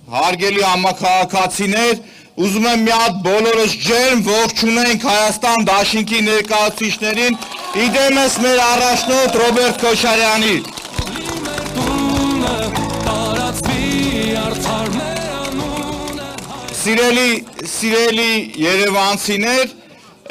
Հարգելի համաքաղաքացիներ, ուզում եմ մի հատ բոլորս ջերմ ողջունենք Հայաստան Դաշինքի ներկայացուցիչներին, իդեմս մեր առաջնորդ Ռոբերտ Քոչարյանի։ Սիրելի երևանցիներ,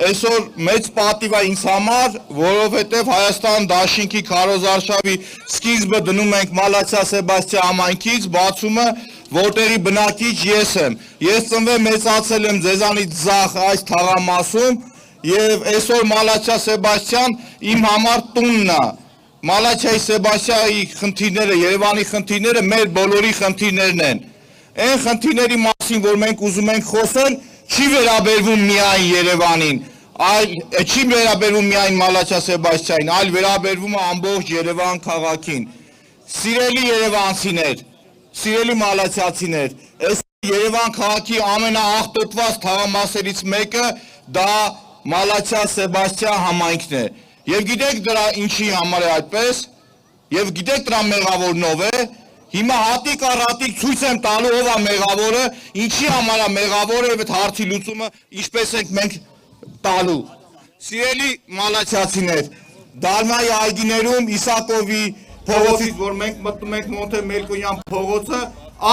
այսօր մեծ պատիվ է ինձ համար, որովհետև Հայաստան Դաշինքի քարոզարշավի սկիզբը դնում ենք Մալացիա Սեբաստիա համայնքից, բացումը որտեղի բնակիչ ես եմ։ Ես ծնվել մեծացել եմ ձեզանից ձախ այս թաղամասում եւ այսօր Մալացիա Սեբաստիան իմ համար տունն է։ Մալացիայի Սեբաստիայի խնդիրները, Երևանի խնդիրները մեր բոլորի խնդիրներն են։ Այն խնդիրների մասին, որ մենք ուզում ենք խոսել, չի վերաբերվում միայն Երևանին, չի վերաբերվում միայն Մալացիա Սեբաստիային, այլ վերաբերվում է ամբողջ Երևան քաղաքին։ Սիրելի երևանցիներ, սիրելի մալացիացիներ, այս Երևան քաղաքի ամենաաղտոտված թաղամասերից մեկը դա Մալացիա Սեբաստիա համայնքն է։ Եվ գիտեք դրա ինչի համար է այդպես, եւ գիտեք դրա մեղավորն ով է։ Հիմա հատիկ առ հատիկ ցույց եմ տալու ով է մեղավորը, ինչի համար է մեղավորը եւ այդ հարցի լուծումը ինչպես ենք մենք տալու։ Սիրելի մալացիացիներ, Դալմայի այգիներում Իսակովի փողոցից, որ մենք մտնում ենք Մոնտե Մելկոնյան փողոցը,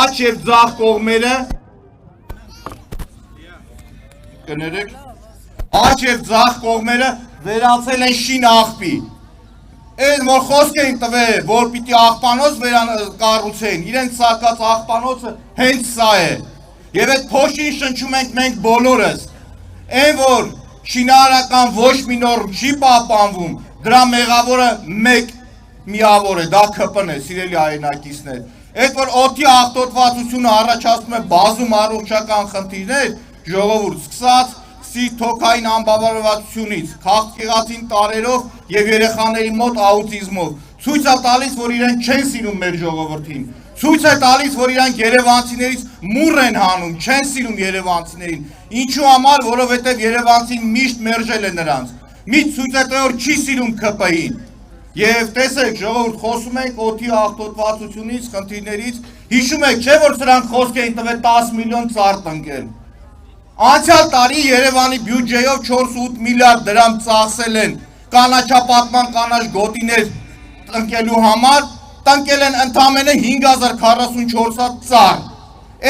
աջ եւ ձախ կողմերը կներեք, աջ եւ ձախ կողմերը վերացել են շին աղբի։ Այն որ խոսք էին տվել, որ պիտի աղբանոց կառուցեն, իրենց սակած աղբանոցը հենց սա է։ Եվ այդ փոշին շնչում ենք մենք բոլորս։ Այն որ շինարարական ոչ մի նորմ չի պահպանվում, դրա մեղավորը մեկ միավոր է, դա ՔՊ-ն է, սիրելի հայրենակիցներ։ Այդ որ օդի աղտոտվածությունը առաջացնում է բազում առողջական խնդիրներ, ժողովուրդ սկսած թոքային անբավարարվածությունից, քաղցկեղածին տարերով եւ երեխաների մոտ աուտիզմով, ցույց է տալիս, որ իրենք չեն սիրում մեր ժողովրդին, ցույց է տալիս, որ իրանք երևանցիներից մուռ են հանում, չեն սիրում երևանցիներին, ինչու համար, որովհետեւ երևանցին միշտ մերժել է նրանց, միշտ ցույց է տվել, որ չի սիրում ՔՊ-ին, եւ տեսեք, ժողովուրդ, խոսում ենք օդի աղտոտվածությունից, խնդիրներից, հիշում եք, չէ՞ որ սրանք խոսք էին տվել 10 միլիոն ծառ տնկել։ Անցյալ տարի Երևանի բյուջեով 4-8 միլիարդ դրամ ծախսել են կանաչապատման կանաչ գոտիներ տնկելու համար, տնկել են ընդամենը 5044 հատ ծառ։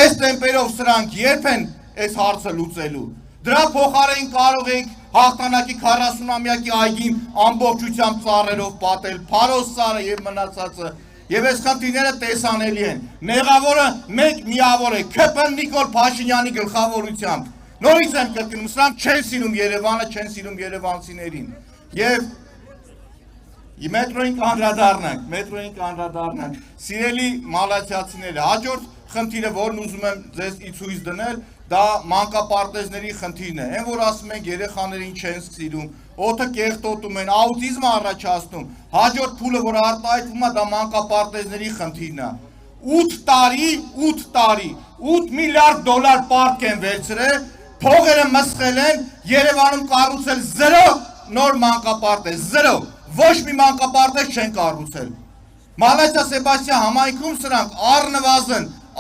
Այս տեմպերով սրանք երբ են այս հարցը լուծելու։ Դրա փոխարեն կարող ենք հաղթանակի 40-ամյակի այգին ամբողջությամբ ծառերով պատել, Փարոս ծառը եւ մնացածը։ Եվ այս խնդիրները տեսանելի են։ Մեղավորը մեկ միավոր է, ՔՊ-ն Նիկոլ Փաշինյանի գլխավորությամբ։ Նորից եմ կրկնում, սրանք չեն սիրում Երևանը, չեն սիրում երևանցիներին։ Եվ մետրոյին կանդրադառնանք, սիրելի մալացիացիները, հաջորդ խնդիրը, որն ուզում եմ ձեզ ցույց դնել, դա մանկապարտեզների խնդիրն է։ Այն որ ասում ենք երեխաներին չեն սիրում, օդը կեղտոտում են, աուտիզմ առաջացնում, հաջորդ փուլը, որ արտահայտվում է, դա մանկապարտեզների խնդիրն է։ 8 տարի, 8 միլիարդ դոլար պարտք են վերցրել, փողերը մսխել են, Երևանում կառուցել 0 նոր մանկապարտեզ, 0, ոչ մի մանկապարտեզ չեն կառուցել։ Մալացիա Սեբաստիա համայնքում սրանք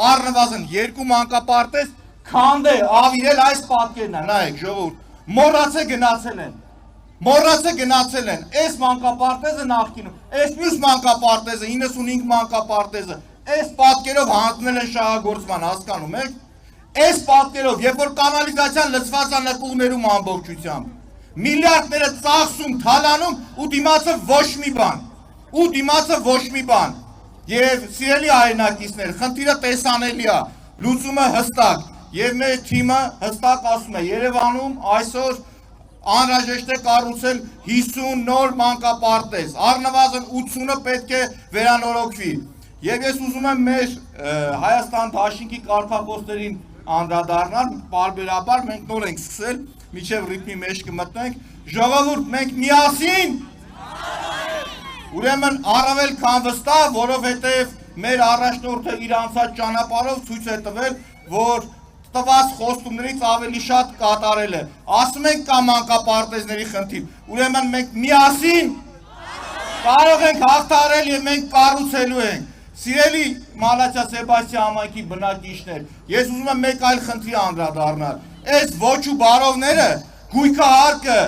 առնվազն 2 մանկապարտեզ քանդ է ավիրել այս պատկերն է, նայեք ժողովուրդ, մոռացե գնացել են, այս մանկապարտեզը նախկինում, այս մյուս մանկապարտեզը, 95 մանկապարտեզը, այս պատկերով հանձնել են շահագործման, հասկանում եք, այս պատկերով, երբ որ կանալիզացիան լցված է նկուղներում ամբողջությամբ, միլիարդները ծախսում, թալանում ու դիմացը ոչ մի բան, եւ սիրելի հայրենակիցներ, խնդիրը տեսանելի է, լուծումը հստակ, եւ մեր թիմը հստակ ասում է, Երևանում այսօր անհրաժեշտ է կառուցել 50 նոր մանկապարտեզ, առնվազն 80-ը պետք է վերանորոգվի։ Եվ ես ուզում եմ մեր Հայաստան Դաշինքի կարգախոսներին անդրադառնալ, պարբերաբար մենք նոր ենք սկսել, մինչև ռիթմի մեջ կմտնենք, ժողովուրդ, մենք միասին, ուրեմն առավել քան վստահ, որովհետև մեր առաջնորդը իր անցած ճանապարհով ցույց է տվել, որ տված խոստումներից ավելի շատ կատարել է։ Ասում ենք կա մանկապարտեզների խնդիր, ուրեմն մենք միասին կարող ենք հաղթահարել եւ մենք կառուցելու ենք։ Սիրելի Մալացիա Սեբաստիան համայնքի բնակիչներ, ես ուզում եմ մեկ այլ խնդրի անդրադառնալ։ Այս ոչ ու բարովները գույքահարկը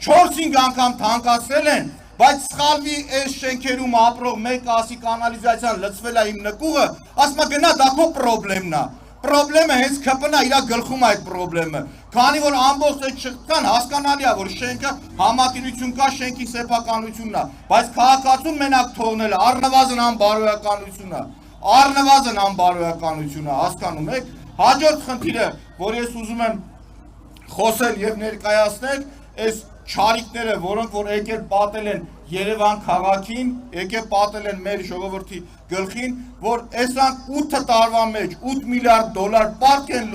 4-5 անգամ թանկացրել են, բայց սխալվի այս շենքերում ապրող մեկ ասի կանալիզացիան լցվել է իմ նկուղը, ասում է գնա դա քո պրոբլեմն է։ Պրոբլեմը հենց ԿՊ-ն է իր գլխում այդ պրոբլեմը։ Քանի որ ամբողջ այդ շղթան հասկանալի է, որ շենքը համատիրություն կա, շենքի սեփականությունն է, բայց քաղաքացուն մենակ թողնելը առնվազն անբարոյականություն է։ Առնվազն անբարոյականություն է, հասկանում եք։ Հաջորդ խնդիրը, որ ես ուզում եմ խոսել եւ ներկայացնել, այս չարիքները, որոնք որ եկել պատել են Երևան քաղաքին, եկել պատել են մեր ժողովրդի գլխին, որ այսանք 8 տարվա մեջ 8 միլիարդ դոլար պարկ են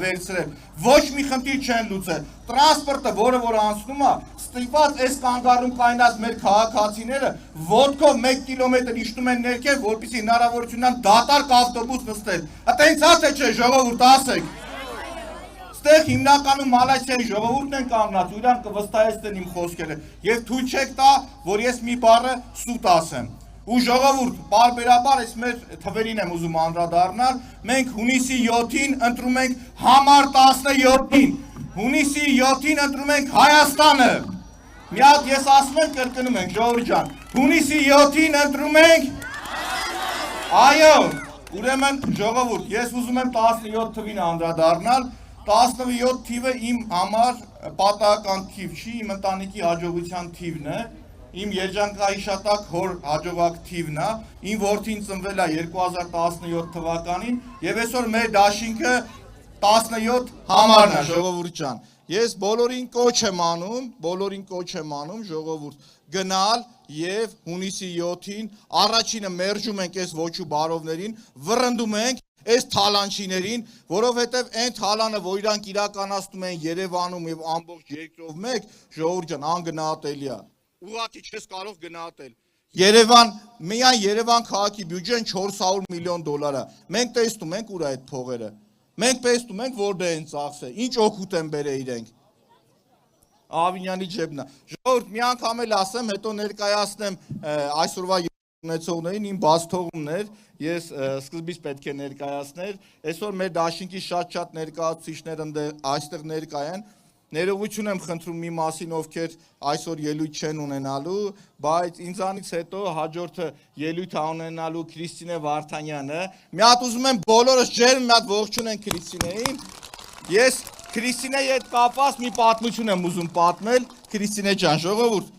վերցրել, ոչ մի խնդիր չեն լուծել։ Տրանսպորտը, որը որ անցնում է, ստիպված այս կանգառում կայնած մեր քաղաքացիները ոտքով 1 կիլոմետր իջնում են ներքև, որպեսզի հնարավորություն ունենան դատարկ ավտոբուս նստել։ Այդտենց է թե չէ, ժողովուրդ, ասեք։ Ստեղ հիմնականում Մալացիայի ժողովուրդն են կանգնած, ու իրանք կվստահեցնեն իմ խոսքերը, եւ թույլ չեք տա, որ ես մի բառը սուտ ասեմ։ Ու ժողովուրդ, բարբերաբար այս մեր թվերին եմ ուզում անդրադառնալ, մենք հունիսի 7-ին ընտրում ենք համար 17-ին, հունիսի 7-ին ընտրում ենք Հայաստանը։ Մի հատ ես ասում եմ, կրկնում ենք, ժողովուրդ ջան, հունիսի 7-ին ընտրում ենք Այո, ուրեմն ժողովուրդ, ես ուզում եմ 17 թվին անդրադառնալ, 17 թիվը իմ համար պատահական թիվ չի, իմ ընտանիքի հաջողության թիվն է, իմ երջանկահիշատակ հոր հաջողակ թիվն է, իմ որդին ծնվել է 2017 թվականին եւ այսօր մեր դաշինքը 17 համարն է, ժողովուրդ ջան։ Ես բոլորին կոչ եմ անում, ժողովուրդ, գնալ եւ հունիսի 7-ին առաջինը մերժում ենք այս ոչ ու բարովներին, վռնդում ենք այս թալանչիներին, որովհետև այն թալանը, որ իրանք իրականացնում են Երևանում եւ ամբողջ երկրով մեկ, ժողովուրդ ջան, անգնահատելի է։ Ուղղակի չես կարող գնահատել։ Երևան, միայն Երևան քաղաքի բյուջեն 400 միլիոն դոլար է։ Մենք տեսնում ենք ուր է այդ փողերը։ Մենք տեսնում ենք որտեղ են ծախսել, ինչ օգուտ են բերել իրենք։ Ավինյանի ջեբն է։ Ժողովուրդ, մի անգամ էլ ասեմ, հետո ներկայացնեմ այսօրվա ունեցողներին իմ բաց թողումներ, ես սկզբից պետք է ներկայացներ, այսօր մեր դաշինքի շատ ներկայացուցիչներ այստեղ ներկա են, ներողություն եմ խնդրում մի մասին, ովքեր այսօր ելույթ չեն ունենալու, բայց ինձանից հետո հաջորդը ելույթ է ունենալու Քրիստինե Վարդանյանը, մի հատ ուզում եմ բոլորս ջերմ մի հատ ողջունենք Քրիստինեին, ես Քրիստինեի հետ կապված մի պատմություն եմ ուզում պատմել, Քրիստինե ջան, ժողովուրդ,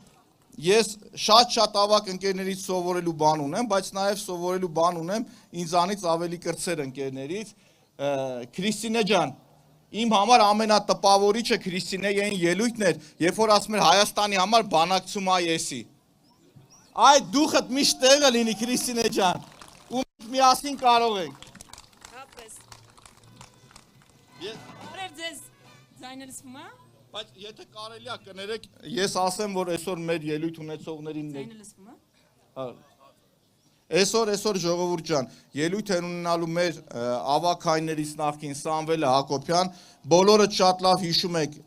ես շատ ավագ ընկերներից սովորելու բան ունեմ, բայց նաև սովորելու բան ունեմ ինձանից ավելի կրտսեր ընկերներից, Քրիստինե ջան, իմ համար ամենատպավորիչը Քրիստինեի ելույթն էր, երբ որ ասում էր Հայաստանի համար բանակցում է եսի։ Այդ դուխդ միշտ տեղը լինի Քրիստինե ջան, ու միասին կարող ենք։ Հապես։ Բարև ձեզ, ձայներս մա։ Բայց եթե կարելի է կներեք, ես ասեմ, որ այսօր մեր ելույթ ունեցողներին ձայներս մա։ Այսօր ժողովուրդ ջան, ելույթ են ունենալու մեր ավագայներից նախկին Սամվելը Հակոբյան, բոլորը շատ լավ հիշում եք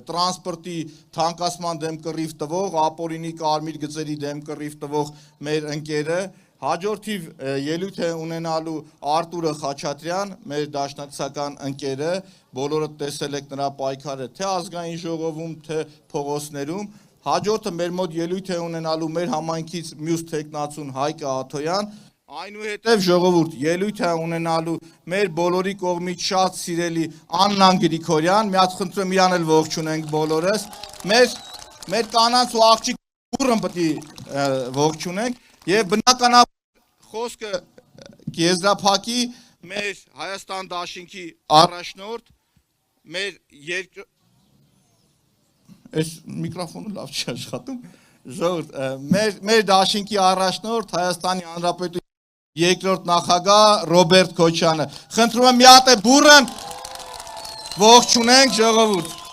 տրանսպորտի թանկացման դեմ կռիվ տվող, ապօրինի կարմիր գծերի դեմ կռիվ տվող մեր ընկերը, հաջորդիվ ելույթ է ունենալու Արտուրը Խաչատրյան, մեր դաշնակցական ընկերը, բոլորը տեսել եք նրա պայքարը թե ազգային ժողովում, թե փողոցներում, հաջորդը մեր մոտ ելույթ է ունենալու մեր համայնքից մյուս թեկնածուն Հայկ Աթոյան, այնուհետև ժողովուրդ ելույթ է ունենալու մեր բոլորի կողմից շատ սիրելի Աննան Գրիգորյան, մի հատ խնդրում իրան էլ ողջունենք բոլորս, մեր կանանց ու աղջիկ բուրըն պետք է ողջունենք եւ բնականաբար խոսքը կեզրափակի մեր Հայաստան դաշինքի առաջնորդ, մեր այս միկրոֆոնը լավ չի աշխատում, ժողովուրդ, մեր դաշինքի առաջնորդ Հայաստանի Հանրապետության երկրորդ նախագահ Ռոբերտ Քոչյանը, խնդրում եմ մի հատ է բուրըն ողջունենք ժողովուրդ։